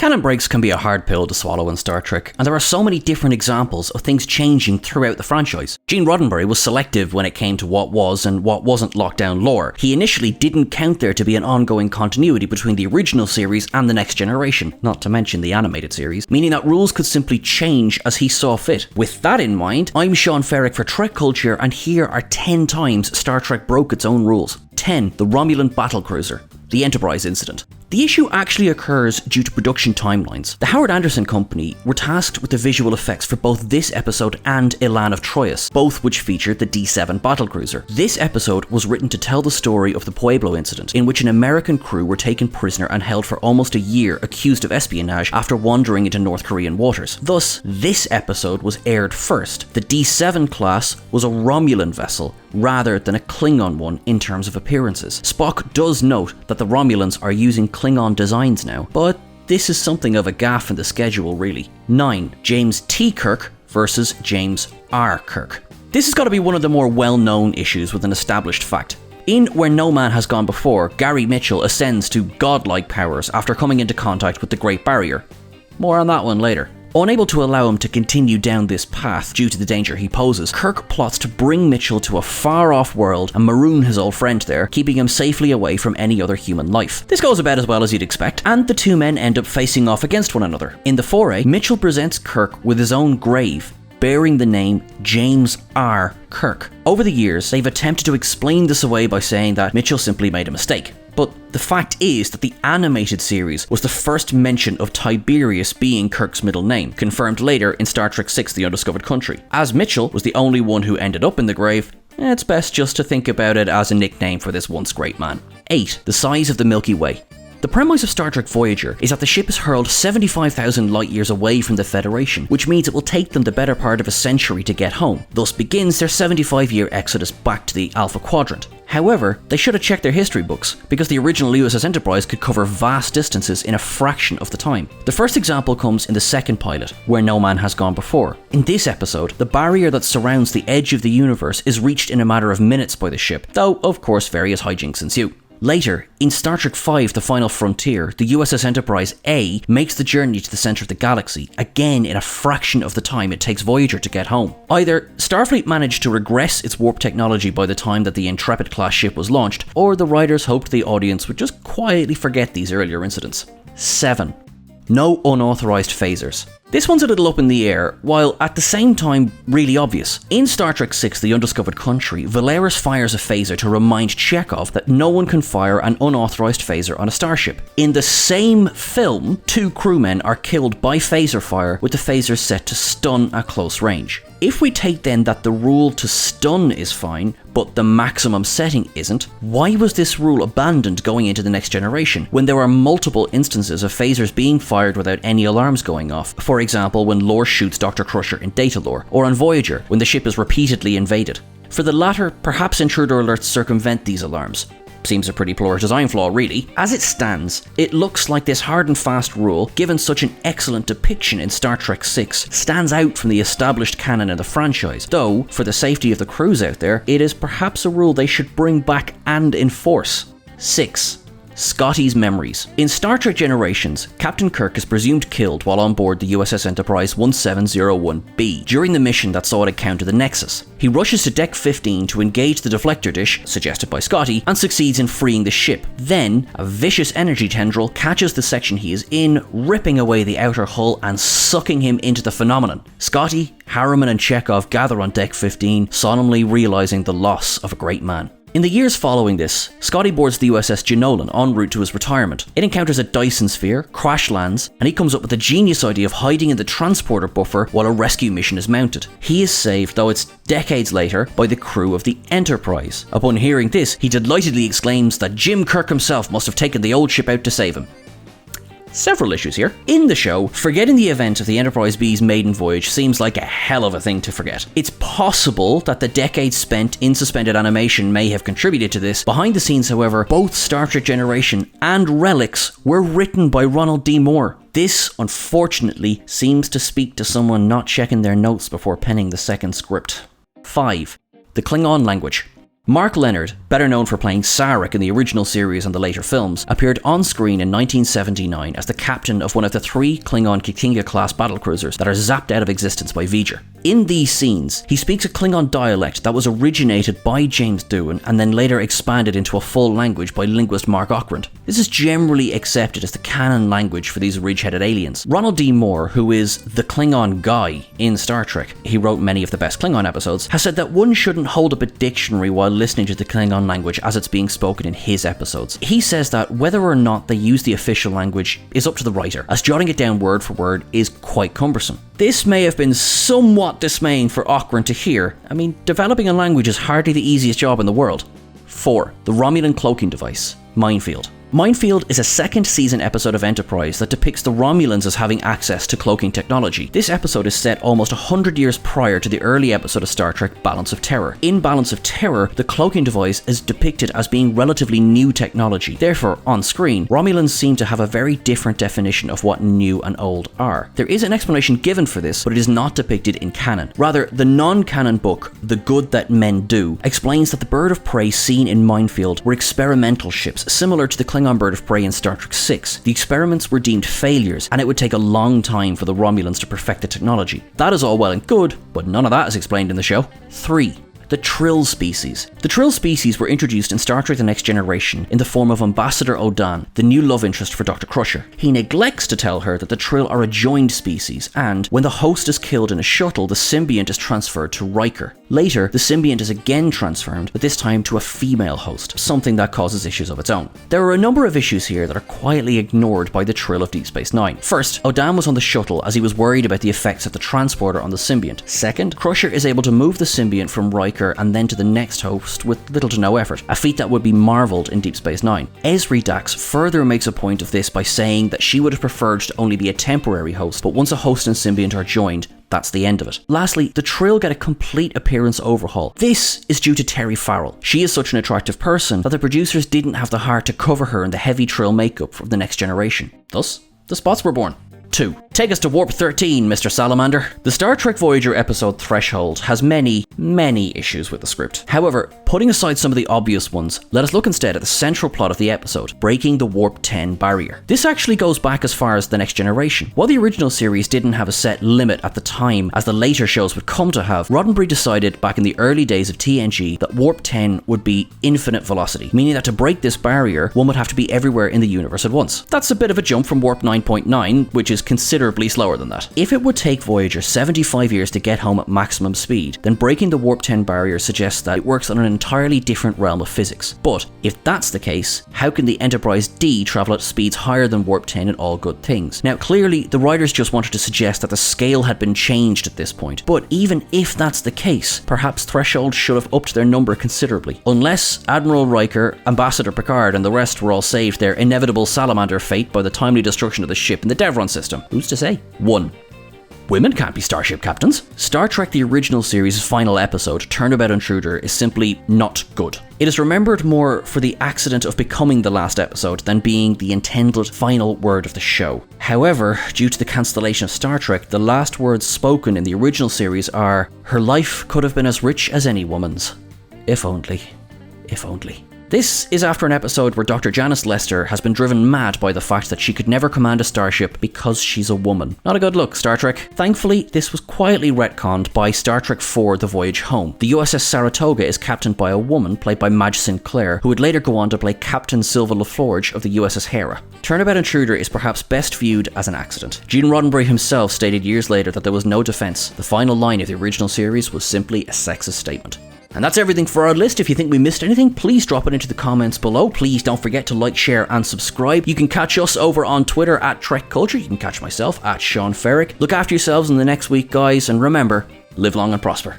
Canon breaks can be a hard pill to swallow in Star Trek, and there are so many different examples of things changing throughout the franchise. Gene Roddenberry was selective when it came to what was and what wasn't locked down lore. He initially didn't count there to be an ongoing continuity between the original series and the Next Generation, not to mention the animated series, meaning that rules could simply change as he saw fit. With that in mind, I'm Sean Ferrick for Trek Culture, and here are 10 times Star Trek broke its own rules. 10. The Romulan battlecruiser. The Enterprise incident. The issue actually occurs due to production timelines. The Howard Anderson Company were tasked with the visual effects for both this episode and Elan of Troyes, both which featured the D7 battlecruiser. This episode was written to tell the story of the Pueblo incident, in which an American crew were taken prisoner and held for almost a year accused of espionage after wandering into North Korean waters. Thus, this episode was aired first. The D7 class was a Romulan vessel rather than a Klingon one in terms of appearances. Spock does note that the Romulans are using Klingon designs now, but this is something of a gaffe in the schedule really. 9. James T. Kirk versus James R. Kirk. This has got to be one of the more well-known issues with an established fact. In Where No Man Has Gone Before, Gary Mitchell ascends to godlike powers after coming into contact with the Great Barrier. More on that one later. Unable to allow him to continue down this path due to the danger he poses, Kirk plots to bring Mitchell to a far-off world and maroon his old friend there, keeping him safely away from any other human life. This goes about as well as you'd expect, and the two men end up facing off against one another. In the foray, Mitchell presents Kirk with his own grave, bearing the name James R. Kirk. Over the years, they've attempted to explain this away by saying that Mitchell simply made a mistake. But the fact is that the animated series was the first mention of Tiberius being Kirk's middle name, confirmed later in Star Trek VI: The Undiscovered Country. As Mitchell was the only one who ended up in the grave, it's best just to think about it as a nickname for this once great man. 8. The size of the Milky Way. The premise of Star Trek Voyager is that the ship is hurled 75,000 light years away from the Federation, which means it will take them the better part of a century to get home. Thus begins their 75-year exodus back to the Alpha Quadrant. However, they should have checked their history books, because the original USS Enterprise could cover vast distances in a fraction of the time. The first example comes in the second pilot, Where No Man Has Gone Before. In this episode, the barrier that surrounds the edge of the universe is reached in a matter of minutes by the ship, though of course various hijinks ensue. Later, in Star Trek V: The Final Frontier, the USS Enterprise A makes the journey to the centre of the galaxy, again in a fraction of the time it takes Voyager to get home. Either Starfleet managed to regress its warp technology by the time that the Intrepid-class ship was launched, or the writers hoped the audience would just quietly forget these earlier incidents. 7. No unauthorized phasers. This one's a little up in the air, while at the same time really obvious. In Star Trek VI: The Undiscovered Country, Valeris fires a phaser to remind Chekhov that no one can fire an unauthorized phaser on a starship. In the same film, 2 crewmen are killed by phaser fire with the phaser set to stun at close range. If we take then that the rule to stun is fine, but the maximum setting isn't, why was this rule abandoned going into the Next Generation when there are multiple instances of phasers being fired without any alarms going off? For example, when Lore shoots Dr. Crusher in Data Lore, or on Voyager when the ship is repeatedly invaded. For the latter, perhaps intruder alerts circumvent these alarms. Seems a pretty poor design flaw really. As it stands, it looks like this hard and fast rule, given such an excellent depiction in Star Trek VI, stands out from the established canon of the franchise, though, for the safety of the crews out there, it is perhaps a rule they should bring back and enforce. 6. Scottys memories. In Star Trek Generations, Captain Kirk is presumed killed while on board the USS Enterprise 1701B during the mission that saw it encounter the Nexus. He rushes to Deck 15 to engage the deflector dish, suggested by Scotty, and succeeds in freeing the ship. Then, a vicious energy tendril catches the section he is in, ripping away the outer hull and sucking him into the phenomenon. Scotty, Harriman and Chekhov gather on Deck 15, solemnly realizing the loss of a great man. In the years following this, Scotty boards the USS Jenolan en route to his retirement. It encounters a Dyson sphere, crash lands, and he comes up with the genius idea of hiding in the transporter buffer while a rescue mission is mounted. He is saved, though it's decades later, by the crew of the Enterprise. Upon hearing this, he delightedly exclaims that Jim Kirk himself must have taken the old ship out to save him. Several issues here. In the show, forgetting the event of the Enterprise B's maiden voyage seems like a hell of a thing to forget. It's possible that the decades spent in suspended animation may have contributed to this. Behind the scenes, however, both Star Trek Generation and Relics were written by Ronald D. Moore. This, unfortunately, seems to speak to someone not checking their notes before penning the second script. 5. The Klingon language. Mark Leonard, better known for playing Sarek in the original series and the later films, appeared on screen in 1979 as the captain of one of the 3 Klingon Kikinga-class battlecruisers that are zapped out of existence by V'ger. In these scenes, he speaks a Klingon dialect that was originated by James Doohan and then later expanded into a full language by linguist Mark Okrand. This is generally accepted as the canon language for these ridge-headed aliens. Ronald D. Moore, who is the Klingon guy in Star Trek, he wrote many of the best Klingon episodes, has said that one shouldn't hold up a dictionary while listening to the Klingon language as it's being spoken in his episodes. He says that whether or not they use the official language is up to the writer, as jotting it down word for word is quite cumbersome. This may have been somewhat dismaying for Okrand to hear. I mean, developing a language is hardly the easiest job in the world. 4. The Romulan cloaking device, Minefield. Minefield is a second season episode of Enterprise that depicts the Romulans as having access to cloaking technology. This episode is set almost 100 years prior to the early episode of Star Trek Balance of Terror. In Balance of Terror, the cloaking device is depicted as being relatively new technology. Therefore, on screen, Romulans seem to have a very different definition of what new and old are. There is an explanation given for this, but it is not depicted in canon. Rather, the non-canon book, The Good That Men Do, explains that the bird of prey seen in Minefield were experimental ships, similar to the Klingon bird of prey in Star Trek VI. The experiments were deemed failures, and it would take a long time for the Romulans to perfect the technology. That is all well and good, but none of that is explained in the show. 3. The Trill Species. The Trill Species were introduced in Star Trek The Next Generation in the form of Ambassador Odan, the new love interest for Dr. Crusher. He neglects to tell her that the Trill are a joined species, and when the host is killed in a shuttle, the symbiont is transferred to Riker. Later, the symbiont is again transferred, but this time to a female host, something that causes issues of its own. There are a number of issues here that are quietly ignored by the Trill of Deep Space Nine. First, Odan was on the shuttle as he was worried about the effects of the transporter on the symbiont. Second, Crusher is able to move the symbiont from Riker and then to the next host with little to no effort, a feat that would be marvelled in Deep Space Nine. Esri Dax further makes a point of this by saying that she would have preferred to only be a temporary host, but once a host and symbiont are joined, that's the end of it. Lastly, the Trill get a complete appearance overhaul. This is due to Terry Farrell. She is such an attractive person that the producers didn't have the heart to cover her in the heavy Trill makeup from The Next Generation. Thus, the spots were born. 2. Take us to Warp 13, Mr. Salamander. The Star Trek Voyager episode Threshold has many issues with the script. However, putting aside some of the obvious ones, let us look instead at the central plot of the episode, breaking the Warp 10 barrier. This actually goes back as far as The Next Generation. While the original series didn't have a set limit at the time, as the later shows would come to have, Roddenberry decided back in the early days of TNG that Warp 10 would be infinite velocity, meaning that to break this barrier, one would have to be everywhere in the universe at once. That's a bit of a jump from Warp 9.9, which is considerably slower than that. If it would take Voyager 75 years to get home at maximum speed, then breaking the Warp 10 barrier suggests that it works on an entirely different realm of physics. But if that's the case, how can the Enterprise D travel at speeds higher than Warp 10 in all good things? Now clearly, the writers just wanted to suggest that the scale had been changed at this point, but even if that's the case, perhaps Threshold should have upped their number considerably. Unless Admiral Riker, Ambassador Picard and the rest were all saved their inevitable Salamander fate by the timely destruction of the ship in the Devron system. Who's to say? 1. Women can't be starship captains. Star Trek the original series' final episode, Turnabout Intruder, is simply not good. It is remembered more for the accident of becoming the last episode than being the intended final word of the show. However, due to the cancellation of Star Trek, the last words spoken in the original series are, "Her life could have been as rich as any woman's. If only. If only." This is after an episode where Dr. Janice Lester has been driven mad by the fact that she could never command a starship because she's a woman. Not a good look, Star Trek. Thankfully, this was quietly retconned by Star Trek IV The Voyage Home. The USS Saratoga is captained by a woman played by Madge Sinclair, who would later go on to play Captain Silva LaForge of the USS Hera. Turnabout Intruder is perhaps best viewed as an accident. Gene Roddenberry himself stated years later that there was no defense. The final line of the original series was simply a sexist statement. And that's everything for our list. If you think we missed anything, please drop it into the comments below. Please don't forget to like, share and subscribe. You can catch us over on Twitter at Trek Culture. You can catch myself at Sean Ferrick. Look after yourselves in the next week, guys, and remember, live long and prosper.